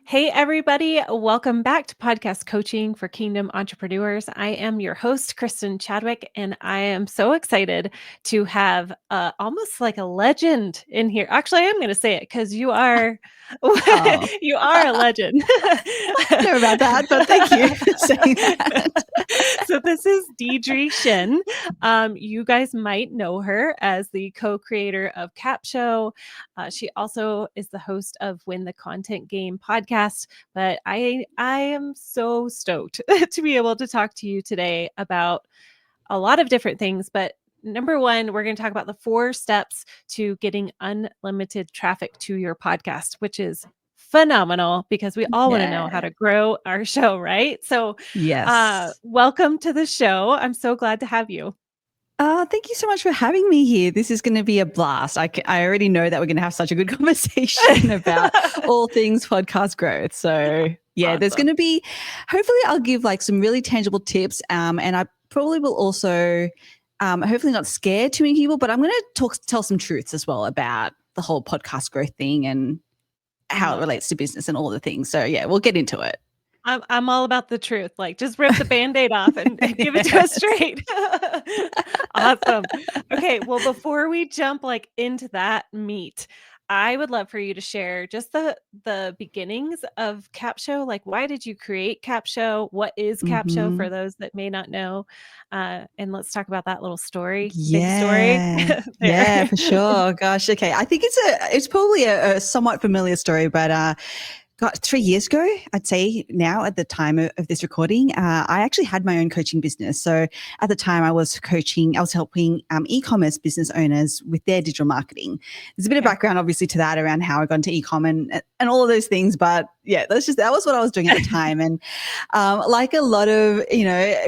Hey, everybody. Welcome back to Podcast Coaching for Kingdom Entrepreneurs. I am your host, Kristen Chadwick, and I am so excited to have almost like a legend in here. Actually, I am going to say it because you are Oh, you are a legend. I don't know about that, but thank you for saying that. So this is Deirdre Tshein. You guys might know her as the co-creator of Capsho. She also is the host of Win the Content Game podcast. But I am so stoked to be able to talk to you today about a lot of different things. But number one, we're going to talk about the 4 steps to getting unlimited traffic to your podcast, which is phenomenal because we all want to know how Yeah. to grow our show, right? So, Yes. welcome to the show. I'm so glad to have you. Thank you so much for having me here. This is going to be a blast. I already know that we're going to have such a good conversation about all things podcast growth. So yeah, there's Awesome. going to be, hopefully I'll give like some really tangible tips. And I probably will also, hopefully not scare too many people, but I'm going to tell some truths as well about the whole podcast growth thing and I how it love it. relates to business and all the things. So yeah, we'll get into it. I'm all about the truth. Like, just rip the Band-Aid off and give it to us Yes. straight. Awesome. Okay, well, before we jump, like, into that meat, I would love for you to share just the beginnings of Capsho. Like, why did you create Capsho? What is Capsho for Mhm. those that may not know? And let's talk about that little story, big story Yeah. there. Yeah, for sure. Gosh, okay. I think it's probably a somewhat familiar story, but God, 3 years ago, I'd say now at the time of this recording, I actually had my own coaching business. So at the time I was helping e-commerce business owners with their digital marketing. There's a bit of Okay. background obviously to that around how I got into e-com and all of those things. But yeah, that was what I was doing at the time. And like a lot of,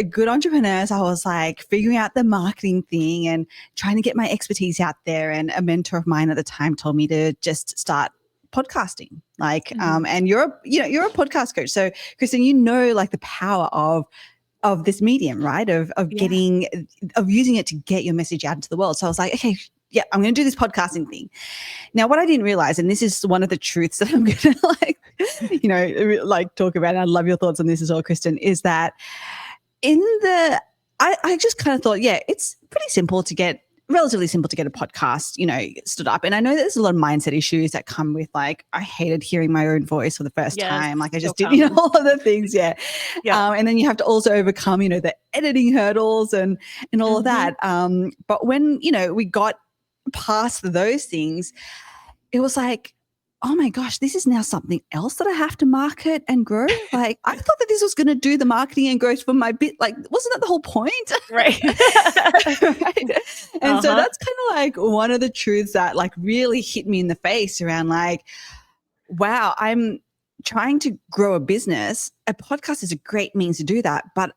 good entrepreneurs, I was like figuring out the marketing thing and trying to get my expertise out there. And a mentor of mine at the time told me to just start podcasting, Mhm. and you're a podcast coach, so Kristen, like the power of this medium, right, of Yeah. using it to get your message out into the world. So I was like, okay, yeah, I'm going to do this podcasting thing. Now what I didn't realize, and this is one of the truths that I'm going to like talk about, and I'd love your thoughts on this as well, Kristen, is that in the I just kind of thought, yeah, it's relatively simple to get a podcast, stood up. And I know there's a lot of mindset issues that come with, like, I hated hearing my own voice for the first Yes, time. Like I so just did, common. all of the things. Yeah. Yeah. And then you have to also overcome, the editing hurdles and all of Mhm. that. But when, we got past those things, it was like, oh my gosh, this is now something else that I have to market and grow. Like, I thought that this was going to do the marketing and growth for my bit. Like, wasn't that the whole point? Right. Right. And so Uh-huh. that's kind of like one of the truths that like really hit me in the face around, like, wow, I'm trying to grow a business. A podcast is a great means to do that. But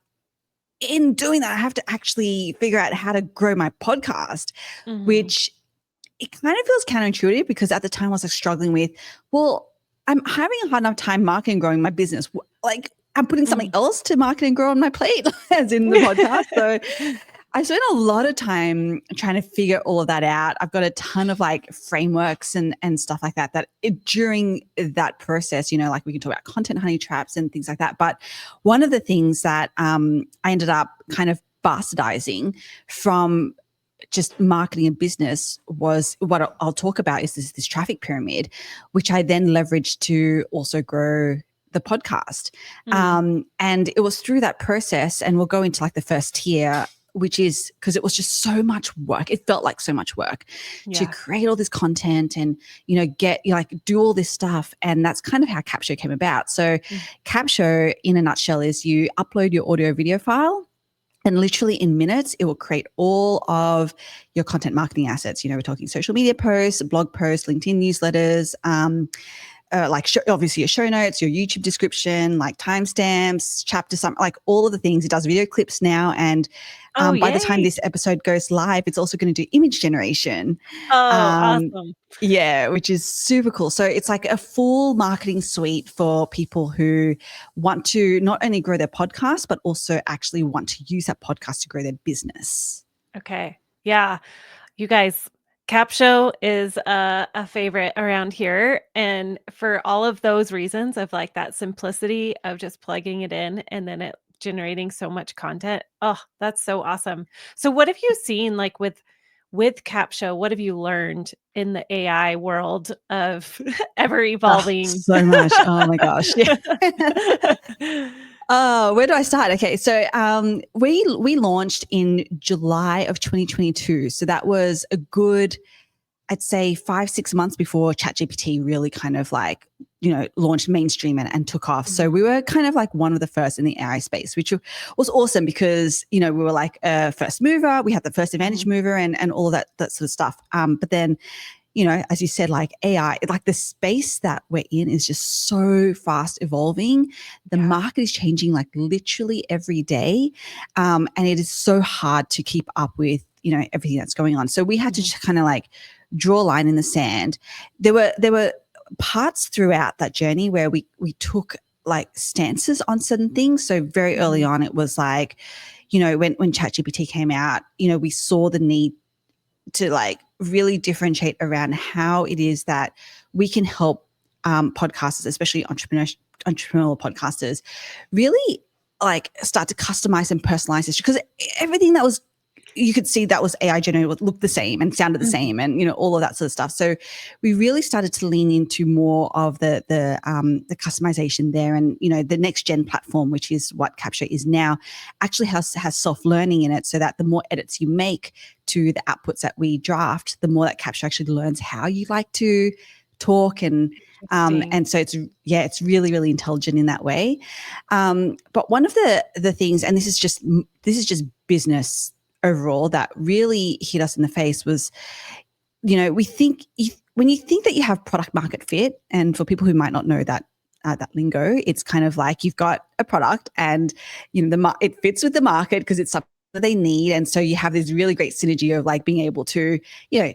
in doing that, I have to actually figure out how to grow my podcast, Mhm. which it kind of feels counterintuitive because at the time I was like struggling with, well, I'm having a hard enough time marketing and growing my business. Like, I'm putting something Mm. else to market and grow on my plate, as in the podcast. So I spent a lot of time trying to figure all of that out. I've got a ton of like frameworks and stuff like that during that process, like we can talk about content honey traps and things like that. But one of the things that I ended up kind of bastardizing from just marketing and business was what I'll talk about is this traffic pyramid, which I then leveraged to also grow the podcast. Mm. And it was through that process, and we'll go into like the first tier, which is because it was just so much work. It felt like so much work to Yeah. create all this content and, do all this stuff. And that's kind of how Capsho came about. So Mm. Capsho, in a nutshell, is you upload your audio video file, and literally in minutes, it will create all of your content marketing assets. We're talking social media posts, blog posts, LinkedIn newsletters, obviously your show notes, your YouTube description, like timestamps, chapter, like all of the things. It does video clips now. And Oh, by the time yay. this episode goes live, it's also going to do image generation. Oh, Um, awesome. yeah, which is super cool. So it's like a full marketing suite for people who want to not only grow their podcast, but also actually want to use that podcast to grow their business. Okay. Yeah. You guys, Capsho is a favorite around here, and for all of those reasons of like that simplicity of just plugging it in and then it generating so much content. Oh, that's so awesome. So what have you seen like with Capsho? What have you learned in the AI world of ever Oh, evolving? so much. Oh my gosh. Yeah. Where do I start? Okay, so we launched in July of 2022. So that was a good, I'd say 5-6 months before ChatGPT really kind of like, launched mainstream and took off. So we were kind of like one of the first in the AI space, which was awesome because, we were like a first mover. We had the first advantage mover and all of that sort of stuff. But then, as you said, like AI, like the space that we're in is just so fast evolving. The market is changing like literally every day. And it is so hard to keep up with, everything that's going on. So we had to just kind of like draw a line in the sand. There were parts throughout that journey where we took like stances on certain things. So very early on, it was like, when ChatGPT came out, we saw the need to like really differentiate around how it is that we can help podcasters, especially entrepreneurial podcasters, really like start to customize and personalize this, because everything that was, you could see that was AI generated would look the same and sounded the same and, all of that sort of stuff. So we really started to lean into more of the customization there. And, the next gen platform, which is what Capsho is now, actually has self-learning in it, so that the more edits you make to the outputs that we draft, the more that Capsho actually learns how you like to talk. And so it's really, really intelligent in that way. But one of the things, and this is just business overall, that really hit us in the face was, we think when you think that you have product market fit, and for people who might not know that lingo, it's kind of like you've got a product and it fits with the market because it's something that they need, and so you have this really great synergy of like being able to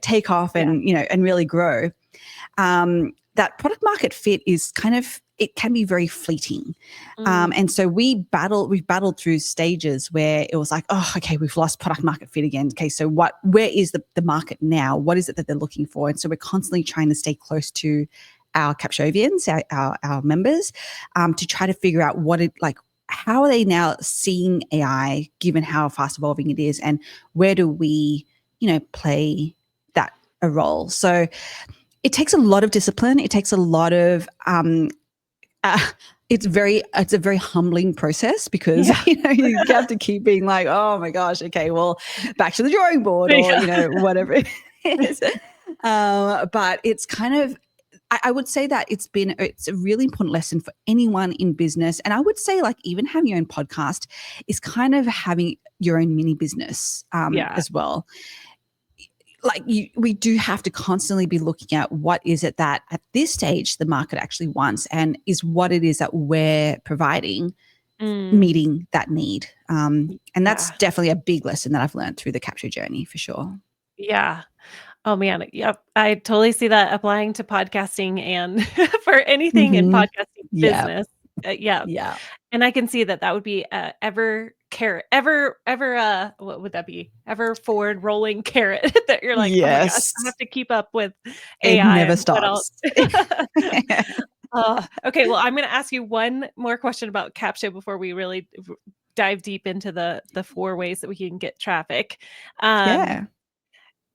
take off and and really grow. That product market fit is kind of, it can be very fleeting. And so we've battled through stages where it was like, oh, okay, we've lost product market fit again. Okay, so where is the market now? What is it that they're looking for? And so we're constantly trying to stay close to our Capshovians, our members, to try to figure out how are they now seeing AI given how fast evolving it is, and where do we, play that a role? So it takes a lot of discipline. It takes a lot of it's a very humbling process, because you have to keep being like, oh my gosh, okay, well, back to the drawing board, or whatever it is. But it's kind of, I would say that it's a really important lesson for anyone in business. And I would say like even having your own podcast is kind of having your own mini business as well. Like we do have to constantly be looking at what is it that at this stage the market actually wants, and is what it is that we're providing meeting that need. And that's definitely a big lesson that I've learned through the Capsho journey, for sure. Yeah. Oh man, yep. I totally see that applying to podcasting and for anything in podcasting business. Yeah. Yeah. And I can see that would be ever what would that be? Ever forward rolling carrot that you're like, oh my gosh, I have to keep up with It AI. never And what stops. else? Okay, well, I'm going to ask you one more question about Capsho before we really dive deep into the 4 ways that we can get traffic. Yeah.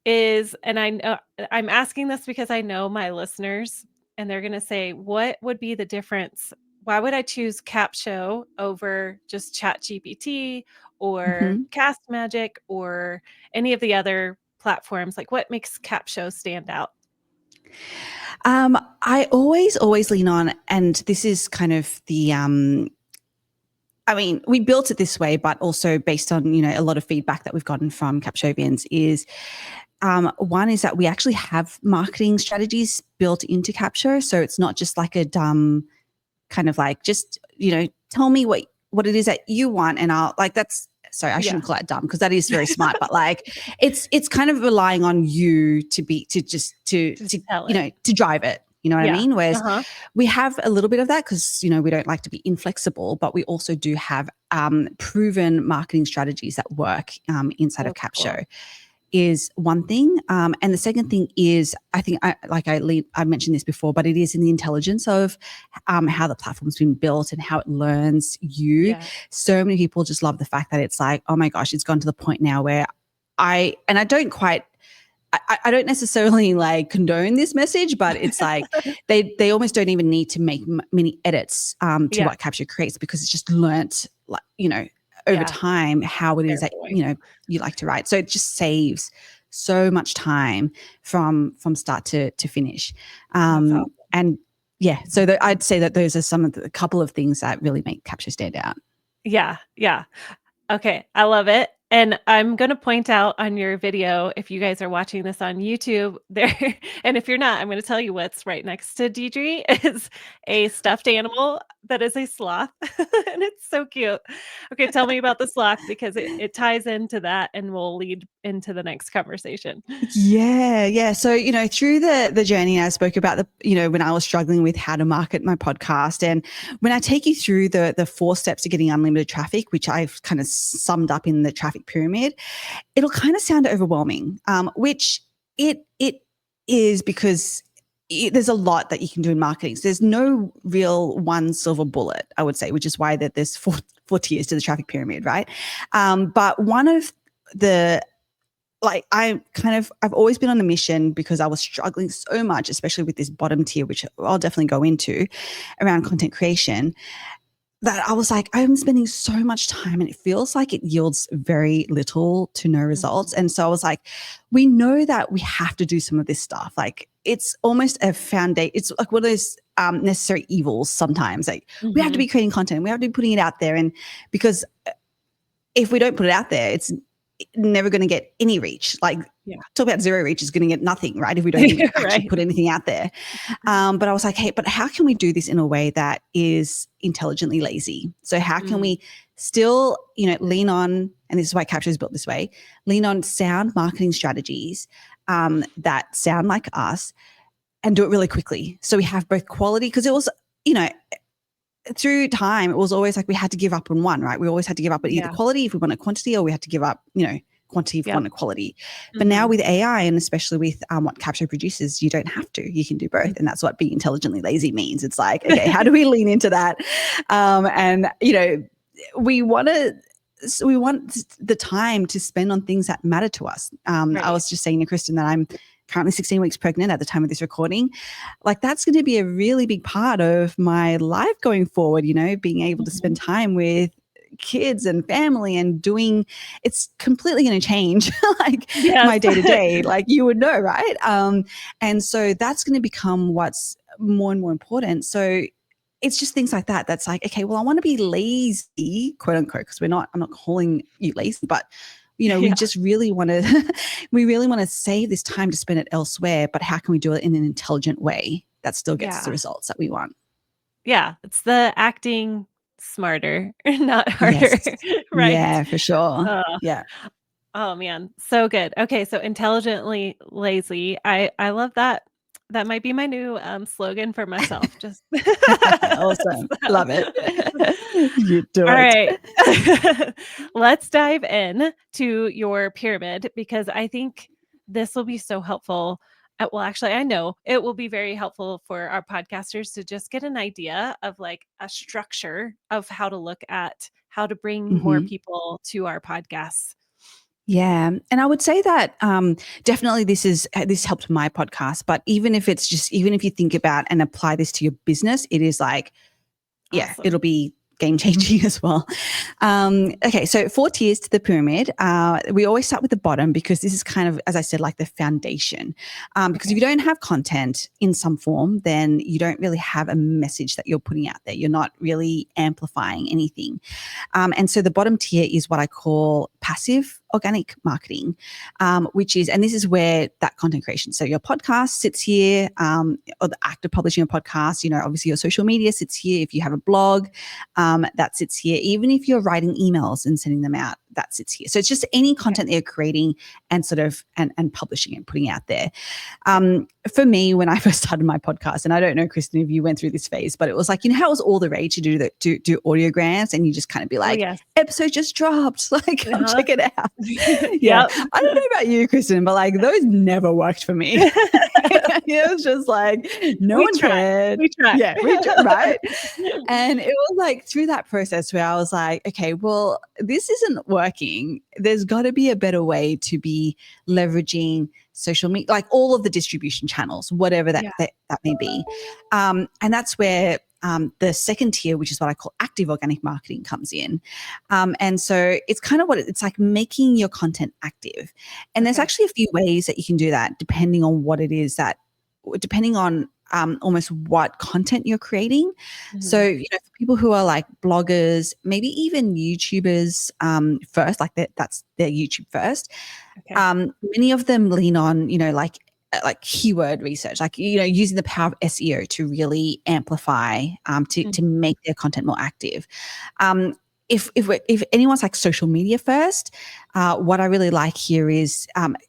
And I know I'm asking this because I know my listeners, and they're going to say, what would be the difference? Why would I choose Capsho over just ChatGPT or Cast Magic or any of the other platforms? Like, what makes Capsho stand out? I always lean on, and this is kind of the I mean, we built it this way, but also based on, a lot of feedback that we've gotten from Capshovians is, one is that we actually have marketing strategies built into Capsho. So it's not just like a dumb kind of like, just, tell me what it is that you want. And I'll like, sorry, I shouldn't call it dumb, because that is very smart, but like it's kind of relying on you to drive it. You know what I mean? Whereas we have a little bit of that because, we don't like to be inflexible, but we also do have proven marketing strategies that work inside of Capsho. Cool. is one thing. And the second thing is, I think I mentioned this before, but it is in the intelligence of how the platform's been built and how it learns you. Yeah. So many people just love the fact that it's like, oh my gosh, it's gone to the point now where I don't necessarily like condone this message, but it's like they almost don't even need to make many edits to Yeah. what Capsho creates, because it's just learnt, like, you know, over Yeah. time how it is Fair that, point. you know, you like to write. So it just saves so much time from start to finish. That's awesome. And yeah, so I'd say that those are some of a couple of things that really make Capsho stand out. Yeah. Yeah. Okay, I love it. And I'm going to point out on your video, if you guys are watching this on YouTube, there, and if you're not, I'm going to tell you what's right next to Deidre is a stuffed animal that is a sloth, and it's so cute. Okay, tell me about the sloth, because it ties into that and will lead into the next conversation. Yeah. So, you know, through the journey, I spoke about when I was struggling with how to market my podcast. And when I take you through the 4 steps to getting unlimited traffic, which I've kind of summed up in the traffic pyramid, it'll kind of sound overwhelming, which it is, because there's a lot that you can do in marketing. So there's no real one silver bullet, I would say, which is why that there's four tiers to the traffic pyramid, right? But one of the I've always been on a mission, because I was struggling so much, especially with this bottom tier, which I'll definitely go into, around content creation, that I was like, I'm spending so much time and it feels like it yields very little to no results. And so I was like, we know that we have to do some of this stuff. Like, it's almost a foundation. It's like one of those necessary evils sometimes. Like, we have to be creating content. We have to be putting it out there. And because if we don't put it out there, it's never going to get any reach. Like, talk about zero reach is going to get nothing, right? If we don't actually put anything out there. But I was like, hey, but how can we do this in a way that is intelligently lazy? So how can we still, lean on, and this is why Capsho is built this way, lean on sound marketing strategies that sound like us, and do it really quickly. So we have both quality, because it was, through time, it was always like we had to give up on one, right? We always had to give up on either quality if we wanted quantity, or we had to give up, quantity if we wanted quality. But now with AI, and especially with what Capsho produces, you don't have to. You can do both. And that's what being intelligently lazy means. It's like, okay, how do we lean into that? And, we want the time to spend on things that matter to us. I was just saying to Kristen that I'm currently 16 weeks pregnant at the time of this recording. Like, that's going to be a really big part of my life going forward, being able to spend time with kids and family and doing, it's completely going to change my day to day, like you would know, right? And so that's going to become what's more and more important. So it's just things like that. That's like, okay, well, I want to be lazy, quote unquote, because I'm not calling you lazy, but we just really want to save this time to spend it elsewhere, but how can we do it in an intelligent way that still gets the results that we want? Yeah. It's the acting smarter, not harder. Yes. Right. Yeah, for sure. Yeah. Oh man. So good. Okay. So intelligently lazy. I love that. That might be my new slogan for myself. Just awesome. Love it. You do All it. right. Let's dive in to your pyramid, because I think this will be so helpful. Well, actually, I know it will be very helpful for our podcasters to just get an idea of like a structure of how to look at how to bring more people to our podcasts. Yeah. And I would say that definitely this helped my podcast. But even if you think about and apply this to your business, it is like, Awesome. it'll be game changing as well. Okay, so 4 tiers to the pyramid. We always start with the bottom, because this is kind of, as I said, like the foundation. Because if you don't have content in some form, then you don't really have a message that you're putting out there. You're not really amplifying anything. And so the bottom tier is what I call passive organic marketing, which is, and this is where that content creation. So your podcast sits here, or the act of publishing a podcast, obviously your social media sits here. If you have a blog, that sits here. Even if you're writing emails and sending them out, that sits here. So it's just any content that you're creating and sort of and publishing and putting out there. For me, when I first started my podcast, and I don't know, Kristen, if you went through this phase, but it was like, you know how it was all the rage to do audiograms, and you just kind of be like, yes. episode just dropped, like come check it out. Yep. I don't know about you, Kristen, but like those never worked for me. It was just like no one cared. We tried. Yeah, we tried, right? And it was like through that process where I was like, okay, well, this isn't working. There's got to be a better way to be leveraging social media, like all of the distribution channels, whatever that may be. And that's where the second tier, which is what I call active organic marketing, comes in. And so it's kind of it's like making your content active. And there's actually a few ways that you can do that depending on what it is depending on almost what content you're creating. So, you know, for people who are like bloggers, maybe even YouTubers first, like that's their YouTube first. Many of them lean on, you know, like keyword research, like, you know, using the power of SEO to really amplify, to make their content more active. If anyone's like social media first, what I really like here is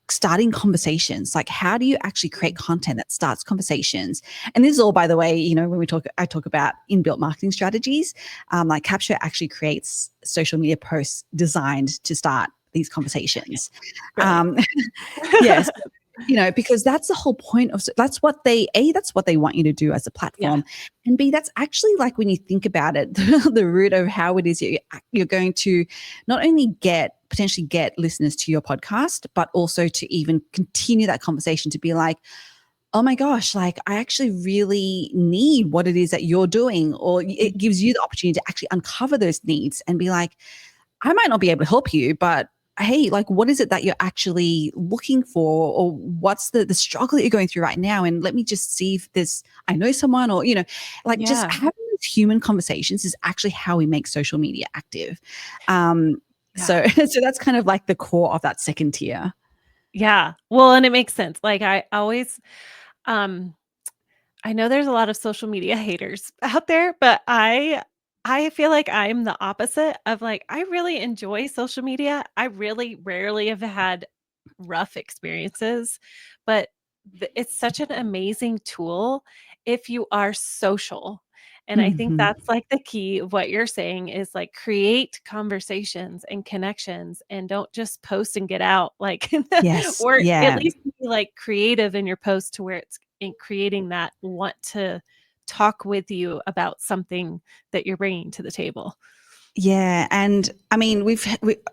starting conversations. Like, how do you actually create content that starts conversations? And this is all, by the way, you know, when I talk about inbuilt marketing strategies, like Capsho actually creates social media posts designed to start these conversations. Yes. You know, because that's the whole point of, that's what they want you to do as a platform. And B, that's actually, like, when you think about it, the root of how it is you're going to not only potentially get listeners to your podcast, but also to even continue that conversation, to be like, oh my gosh, like, I actually really need what it is that you're doing. Or it gives you the opportunity to actually uncover those needs and be like, I might not be able to help you, but hey, like, what is it that you're actually looking for, or what's the struggle that you're going through right now? And let me just see if I know someone, or, you know, like, just having these human conversations is actually how we make social media active. So that's kind of like the core of that second tier. Yeah. Well, and it makes sense. Like, I always, I know there's a lot of social media haters out there, but I feel like I'm the opposite of, like, I really enjoy social media. I really rarely have had rough experiences, but it's such an amazing tool if you are social. And I think that's like the key of what you're saying is, like, create conversations and connections, and don't just post and get out, like, Yes. or at Yeah. least be, like, creative in your post to where it's in creating that want to talk with you about something that you're bringing to the table. Yeah, and I mean,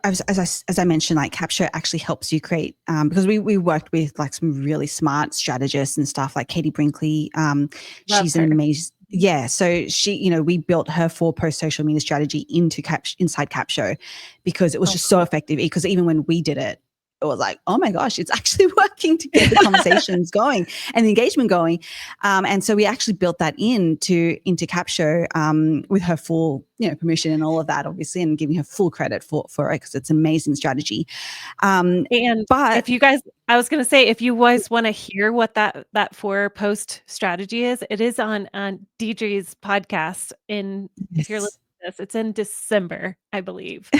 as I mentioned, like, Capsho actually helps you create, because we worked with like some really smart strategists and stuff, like Katie Brinkley. She's an amazing. Yeah, so she, you know, we built her 4-post social media strategy inside Capsho, because it was just so effective. Because even when we did it, it was like, oh my gosh, it's actually working to get the conversations going and the engagement going. And so we actually built that into Capsho, with her full, you know, permission and all of that, obviously, and giving her full credit for it, because it's an amazing strategy. And But if you guys, I was going to say, if you guys want to hear what that 4-post strategy is, it is on Deirdre's podcast. If you're listening to this, it's in December, I believe,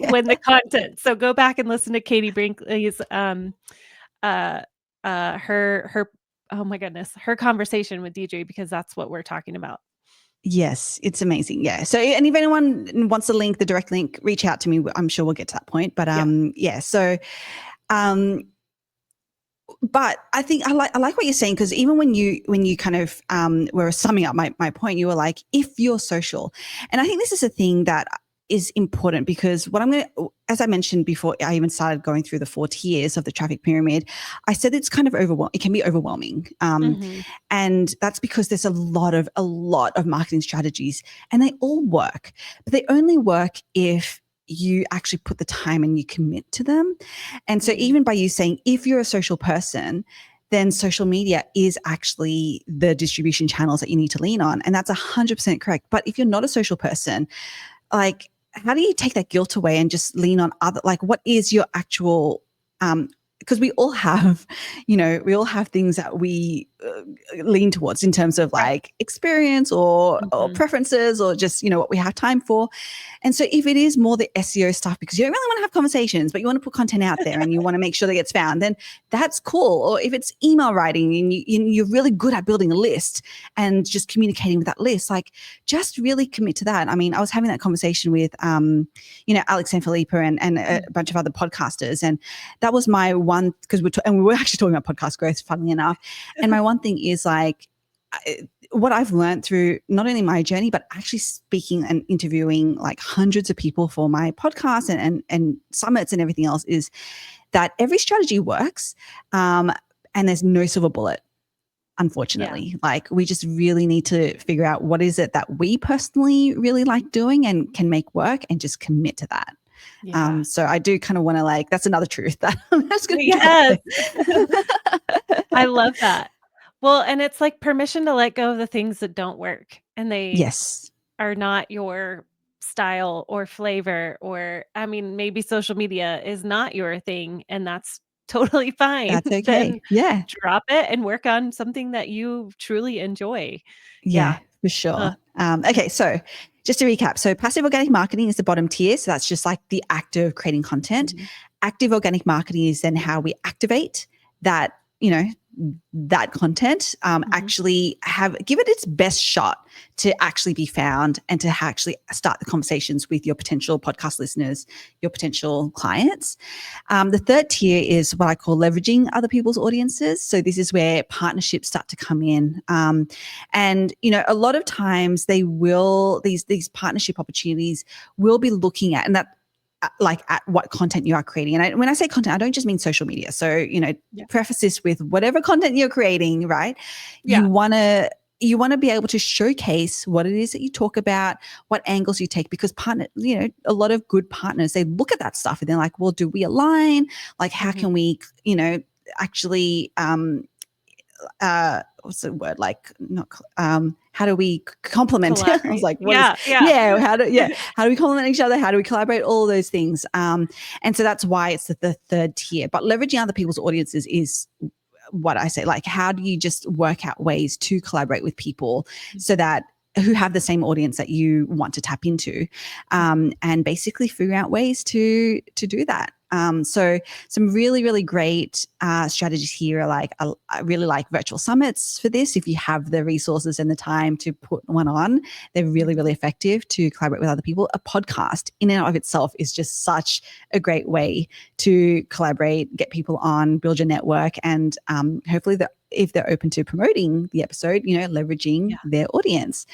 when the content. So go back and listen to Katie Brinkley's her oh my goodness, her conversation with Deirdre, because that's what we're talking about. Yes, it's amazing. Yeah. So, and if anyone wants the direct link, reach out to me. I'm sure we'll get to that point. But yeah. So, but I think I like what you're saying, because even when you kind of were summing up my point, you were like, if you're social, and I think this is a thing that is important, because as I mentioned before, I even started going through the 4 tiers of the traffic pyramid. I said it's kind of overwhelming. It can be overwhelming, and that's because there's a lot of marketing strategies, and they all work, but they only work if you actually put the time and you commit to them. And so even by you saying, if you're a social person, then social media is actually the distribution channels that you need to lean on. And that's 100% correct. But if you're not a social person, like, how do you take that guilt away and just lean on like, what is your actual, because we all have, you know, things that we lean towards in terms of like experience or preferences or just, what we have time for. And so if it is more the SEO stuff because you don't really want to have conversations, but you want to put content out there and you want to make sure that it gets found, then that's cool. Or if it's email writing and you're really good at building a list and just communicating with that list, like just really commit to that. I mean, I was having that conversation with, Alex and Felipa and a bunch of other podcasters. And that was my one, because we were actually talking about podcast growth, funnily enough. And my one thing is like, what I've learned through not only my journey, but actually speaking and interviewing like hundreds of people for my podcast and summits and everything else is that every strategy works, and there's no silver bullet, unfortunately. Like we just really need to figure out what is it that we personally really like doing and can make work and just commit to that. So I do kind of want to that's another truth that I'm just going to I love that. Well, and it's like permission to let go of the things that don't work and they are not your style or flavor, or I mean, maybe social media is not your thing and that's totally fine. That's okay. Then drop it and work on something that you truly enjoy. Yeah, for sure. Okay, so just to recap. So passive organic marketing is the bottom tier. So that's just like the act of creating content. Active organic marketing is then how we activate that, that content, actually give it its best shot to actually be found and to actually start the conversations with your potential podcast listeners, your potential clients. The third tier is what I call leveraging other people's audiences. So this is where partnerships start to come in. And, a lot of times these partnership opportunities will be looking at, and that, at what content you are creating. And when I say content, I don't just mean social media. So, preface this with whatever content you're creating, right? You want to be able to showcase what it is that you talk about, what angles you take, because a lot of good partners, they look at that stuff and they're like, well, do we align? Like, how can we, actually, what's the word? Like, not, how do we complement? I was like, how do we complement each other? How do we collaborate? All of those things. And so that's why it's the third tier. But leveraging other people's audiences is what I say. Like, how do you just work out ways to collaborate with people so that who have the same audience that you want to tap into, and basically figure out ways to do that. So some really, really great strategies here are I really like virtual summits for this. If you have the resources and the time to put one on, they're really, really effective to collaborate with other people. A podcast in and of itself is just such a great way to collaborate, get people on, build your network, and hopefully if they're open to promoting the episode, leveraging their audience.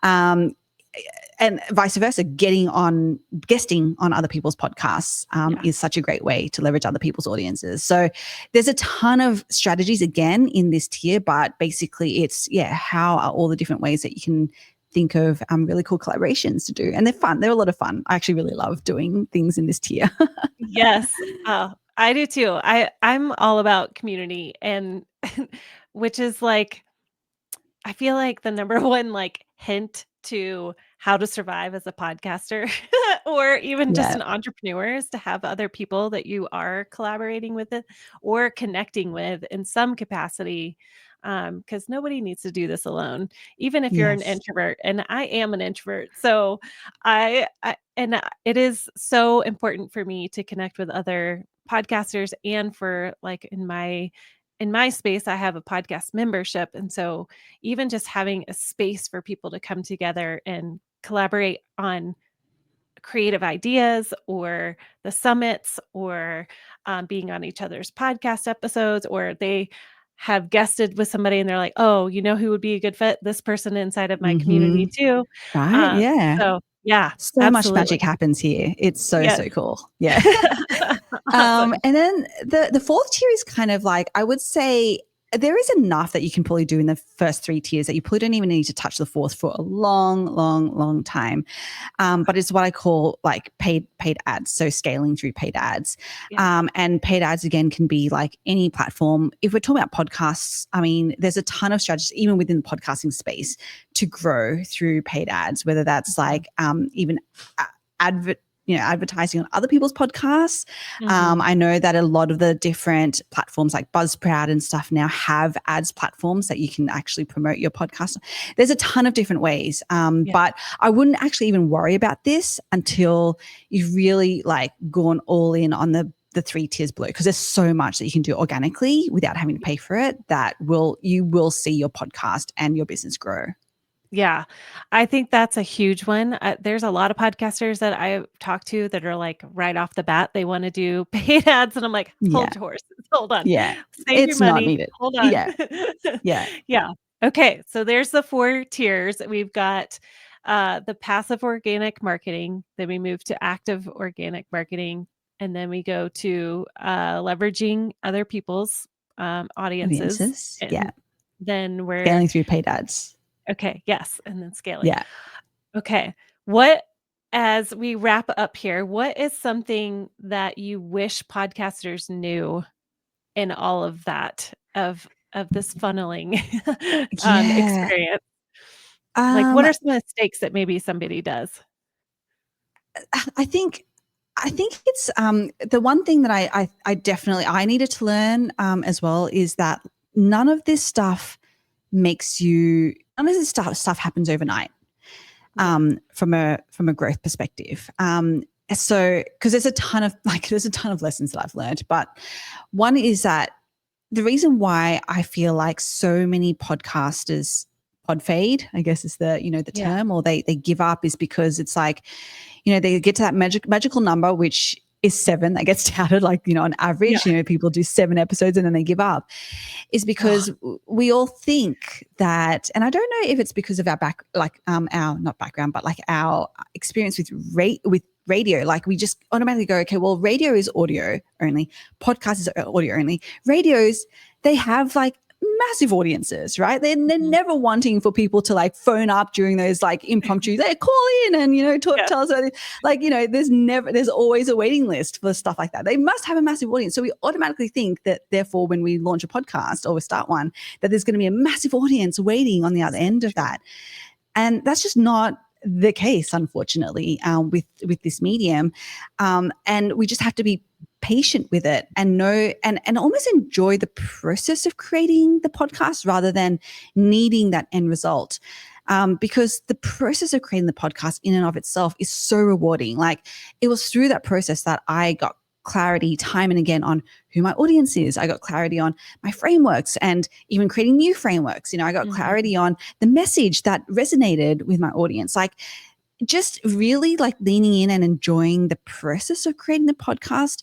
And vice versa, guesting on other people's podcasts is such a great way to leverage other people's audiences. So there's a ton of strategies again in this tier, but basically it's, how are all the different ways that you can think of really cool collaborations to do. And they're fun. They're a lot of fun. I actually really love doing things in this tier. Yes. I do too. I'm all about community, and which is like, I feel like the number one hint to how to survive as a podcaster or even just an entrepreneur is to have other people that you are collaborating with it or connecting with in some capacity. Because nobody needs to do this alone, even if you're an introvert, and I am an introvert. So it is so important for me to connect with other podcasters, and for in my space, I have a podcast membership. And so even just having a space for people to come together and collaborate on creative ideas or the summits or being on each other's podcast episodes, or they have guested with somebody and they're like, oh, who would be a good fit? This person inside of my community too. Right. So so absolutely. much magic happens here. It's so cool. Yeah. Awesome. And then the fourth tier is kind of I would say there is enough that you can probably do in the first three tiers that you probably don't even need to touch the fourth for a long, long, long time. But it's what I call paid ads. So scaling through paid ads. And paid ads again can be any platform. If we're talking about podcasts, I mean, there's a ton of strategies even within the podcasting space to grow through paid ads, whether that's even advertising on other people's podcasts. Mhm. I know that a lot of the different platforms like Buzzsprout and stuff now have ads platforms that you can actually promote your podcast. There's a ton of different ways, Yeah. but I wouldn't actually even worry about this until you've really like gone all in on the 3 tiers below, because there's so much that you can do organically without having to pay for it that you will see your podcast and your business grow. Yeah, I think that's a huge one. There's a lot of podcasters that I've talked to that are like right off the bat, they want to do paid ads. And I'm like, Yeah. hold your horses, hold on, Yeah. save your It's not money, needed. hold on. Yeah. Yeah. Yeah. Okay. So there's the 4 tiers. We've got the passive organic marketing, then we move to active organic marketing, and then we go to leveraging other people's audiences. Audiences. Yeah. And then we're Scaling through paid ads. okay, yes, and then scaling. Yeah. Okay. As we wrap up here, what is something that you wish podcasters knew in all of that of this funneling Yeah. experience? Like, what Um, are some mistakes that maybe somebody does? I think it's the one thing that I definitely I needed to learn as well is that none of this stuff none of this stuff happens overnight. Yeah. From a growth perspective. So because there's a ton of lessons that I've learned, but one is that the reason why I feel like so many podcasters pod fade, I guess is the Yeah. term, or they give up, is because it's like, they get to that magical number, which is 7, that gets touted, like, on average, Yeah. people do 7 episodes and then they give up, is because we all think that, and I don't know if it's because of our our not background, but like our experience with radio, like we just automatically go, okay, well, radio is audio only, podcast is audio only. Radios, they have like massive audiences, right? They're never wanting for people to like phone up during those like impromptu, they call in and, tell us about it. Like, there's always a waiting list for stuff like that. They must have a massive audience. So we automatically think that therefore when we launch a podcast or we start one, that there's going to be a massive audience waiting on the other end of that. And that's just not the case, unfortunately, with this medium. And we just have to be patient with it and know and almost enjoy the process of creating the podcast rather than needing that end result. Because the process of creating the podcast in and of itself is so rewarding. Like, it was through that process that I got clarity time and again on who my audience is. I got clarity on my frameworks and even creating new frameworks. I got clarity on the message that resonated with my audience. Like, just really like leaning in and enjoying the process of creating the podcast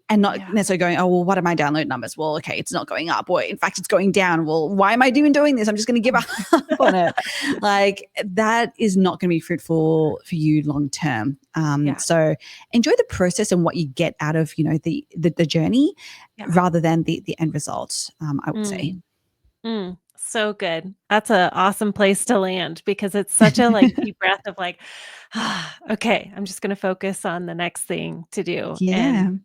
and not necessarily going, oh, well, what are my download numbers? Well, okay, it's not going up, or in fact, it's going down. Well, why am I doing this? I'm just going to give up on it. Like, that is not going to be fruitful for you long term. So enjoy the process and what you get out of, the journey rather than the end results, I would say. So good. That's an awesome place to land, because it's such a like deep breath of like, okay, I'm just going to focus on the next thing to do. And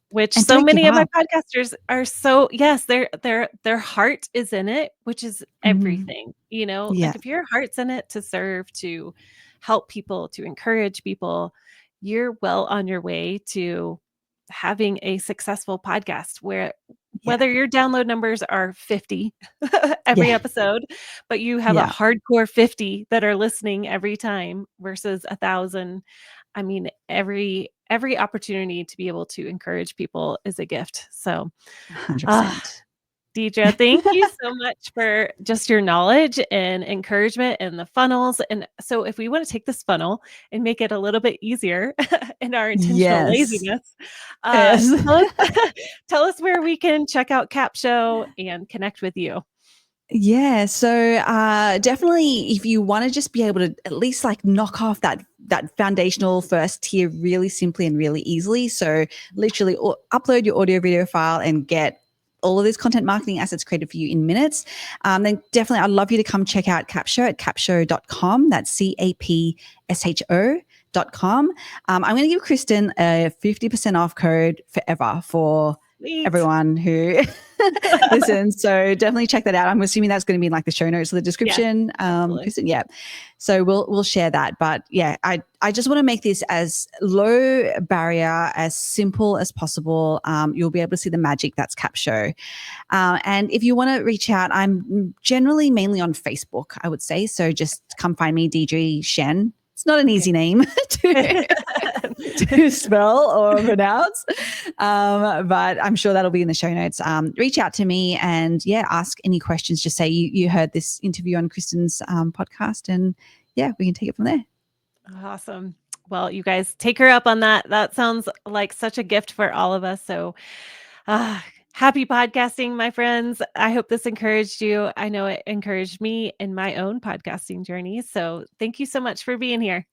which And so don't give many of my up. podcasters are so, yes, their heart is in it, which is everything, like if your heart's in it to serve, to help people, to encourage people, you're well on your way to having a successful podcast whether your download numbers are 50 every episode, but you have a hardcore 50 that are listening every time versus 1,000. I mean, every opportunity to be able to encourage people is a gift. So, 100%. Deirdre, thank you so much for just your knowledge and encouragement and the funnels. And so if we want to take this funnel and make it a little bit easier in our intentional laziness, tell us where we can check out Capsho and connect with you. Yeah. So definitely, if you want to just be able to at least like knock off that foundational first tier really simply and really easily. So literally upload your audio video file and get all of these content marketing assets created for you in minutes. Then definitely, I'd love you to come check out Capsho at capsho.com. That's CAPSHO.com. I'm going to give Kristen a 50% off code forever for Sweet. everyone who listens. So definitely check that out. I'm assuming that's going to be in like the show notes or the description. absolutely. Kristen, yeah. So we'll share that. But yeah, I just want to make this as low barrier, as simple as possible. You'll be able to see the magic that's Capsho. And if you want to reach out, I'm generally mainly on Facebook, I would say. So just come find me, Deirdre Tshein. It's not an easy name to spell or pronounce, but I'm sure that'll be in the show notes. Reach out to me and ask any questions. Just say you heard this interview on Kristen's podcast, and we can take it from there. Awesome. Well, you guys take her up on that. That sounds like such a gift for all of us. So happy podcasting, my friends. I hope this encouraged you. I know it encouraged me in my own podcasting journey. So thank you so much for being here.